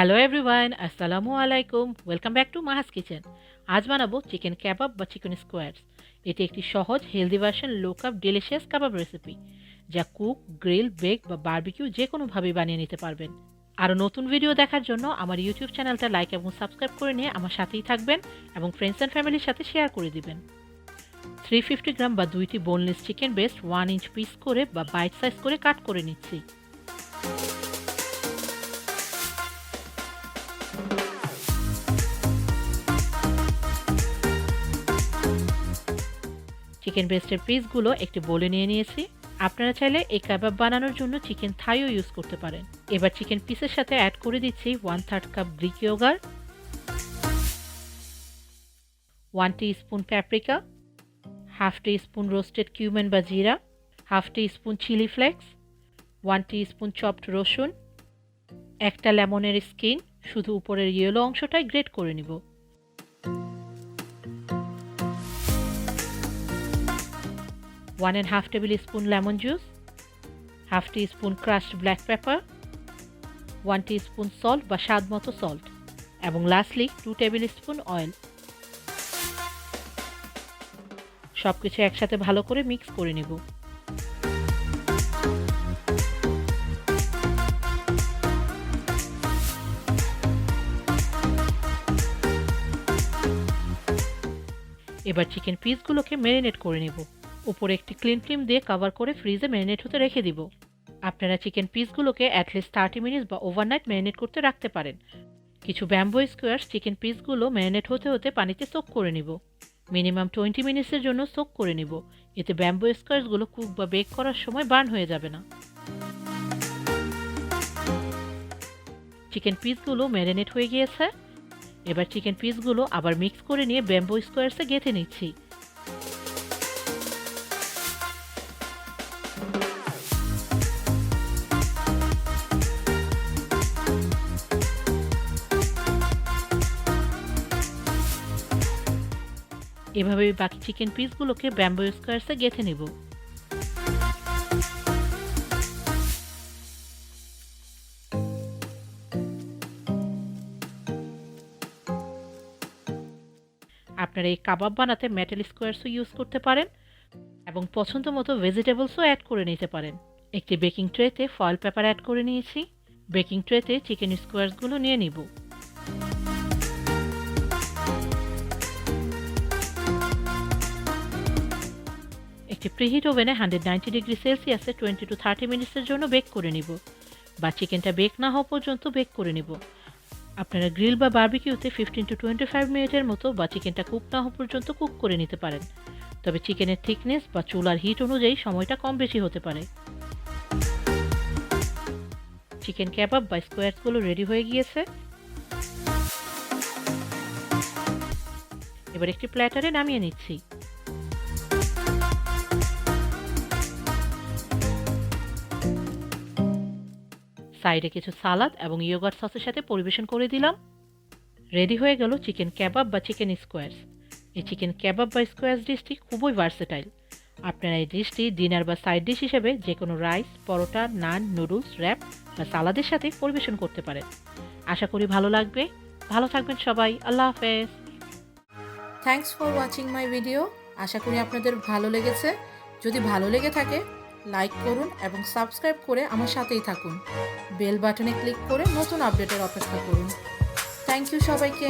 Hello everyone, আসসালামু আলাইকুম। Welcome back to Maha's kitchen. আজ বানাবো চিকেন কাবাব বা চিকেন স্কোয়ারস। এটি একটি সহজ healthy version low carb delicious kebab recipe, যা কুক, গ্রিল, বেক বা বারবিকিউ যে কোনোভাবেই বানিয়ে নিতে পারবেন। আরও নতুন ভিডিও দেখার জন্য আমার ইউটিউব চ্যানেলটা লাইক এবং সাবস্ক্রাইব করে নিয়ে আমার সাথেই থাকবেন এবং ফ্রেন্ডস অ্যান্ড ফ্যামিলির সাথে শেয়ার করে দিবেন। 350 গ্রাম বা 2টি boneless chicken best 1 inch piece করে বা বাইট সাইজ করে কাট করে নিচ্ছি। চিকেন ব্রেস্টের পিসগুলো একটি বোলে নিয়ে নিয়েছি। আপনারা চাইলে এই কাবাব বানানোর জন্য চিকেন থাইও ইউজ করতে পারেন। এবার চিকেন পিসের সাথে অ্যাড করে দিচ্ছি 1/3 cup Greek yogurt, 1 teaspoon paprika, half teaspoon roasted cumin বা জিরা, half teaspoon chilli flakes, 1 teaspoon chopped রসুন, একটা লেমনের স্কিন, শুধু উপরের ইয়েলো অংশটাই গ্রেট করে নিব। 1.5 table spoon lemon juice, half teaspoon crushed black pepper, 1 teaspoon salt বা স্বাদ মতো সল্ট এবং লাস্টলি 2 টেবিল স্পুন অয়েল। সব কিছু একসাথে ভালো করে মিক্স করে নেব। এবার চিকেন পিসগুলোকে ম্যারিনেট করে নেব। উপরে একটি ক্লিন ফিল্ম দিয়ে কভার করে ফ্রিজে ম্যারিনেট হতে রেখে দিব। আপনারা চিকেন পিসগুলোকে অ্যাটলিস্ট 30 মিনিটস বা ওভারনাইট ম্যারিনেট করতে রাখতে পারেন। কিছু ব্যাম্বো স্কোয়ার্স চিকেন পিসগুলো ম্যারিনেট হতে হতে পানিতে সোক করে নিব। মিনিমাম 20 মিনিটসের জন্য সোক করে নিব। এতে ব্যাম্বো স্কোয়ার্সগুলো কুক বা বেক করার সময় বার্ন হয়ে যাবে না। চিকেন পিসগুলো ম্যারিনেট হয়ে গিয়েছে। এবার চিকেন পিসগুলো আবার মিক্স করে নিয়ে ব্যাম্বো স্কোয়ার্সে গেঁথে নিচ্ছি। এভাবে বাকি চিকেন পিসগুলোকে ব্যাম্বো স্কোয়ার্সে গেঁথে নেব। আপনারা এই কাবাব বানাতে মেটাল স্কোয়ার্সও ইউজ করতে পারেন এবং পছন্দ মতো ভেজিটেবলসও অ্যাড করে নিতে পারেন। একটি বেকিং ট্রেতে ফয়েল পেপার অ্যাড করে নিয়েছি। বেকিং ট্রেতে চিকেন স্কোয়ার্সগুলো নিয়ে নিব। একটি প্রিহিট ওভেনে 190 ডিগ্রি সেলসিয়াসে 20 to 30 মিনিটসের জন্য বেক করে নিব, বা চিকেনটা বেক না হওয়া পর্যন্ত বেক করে নিব। আপনারা গ্রিল বা বারবিকিউতে 15 to 25 মিনিটের মতো বা চিকেনটা কুক না হওয়া পর্যন্ত কুক করে নিতে পারেন। তবে চিকেনের থিকনেস বা চুলার হিট অনুযায়ী সময়টা কম বেশি হতে পারে। চিকেন কাবাব বা স্কোয়ারসগুলো রেডি হয়ে গিয়েছে। এবার একটি প্ল্যাটারে নামিয়ে নিচ্ছি। সাইডে কিছু সালাদ এবং ইয়োগার্ট সসের সাথে পরিবেশন করে দিলাম। রেডি হয়ে গেল চিকেন কাবাব বা চিকেন স্কোয়ারস। এই চিকেন কাবাব বা স্কোয়ারস ডিশটি খুবই ভার্সেটাইল। আপনারা এই ডিশটি ডিনার বা সাইড ডিশ হিসেবে যে কোনো রাইস, পরোটা, নান, নুডলস, র্যাপ বা সালাদের সাথে পরিবেশন করতে পারেন। আশা করি ভালো লাগবে। ভালো থাকবেন সবাই। আল্লাহ হাফেজ। Thanks for watching my video. আশা করি আপনাদের ভালো লেগেছে। যদি ভালো লেগে থাকে লাইক করুন এবং সাবস্ক্রাইব করে আমার সাথেই থাকুন। বেল বাটনে ক্লিক করে নতুন আপডেটের অপেক্ষা করুন। থ্যাংক ইউ সবাইকে।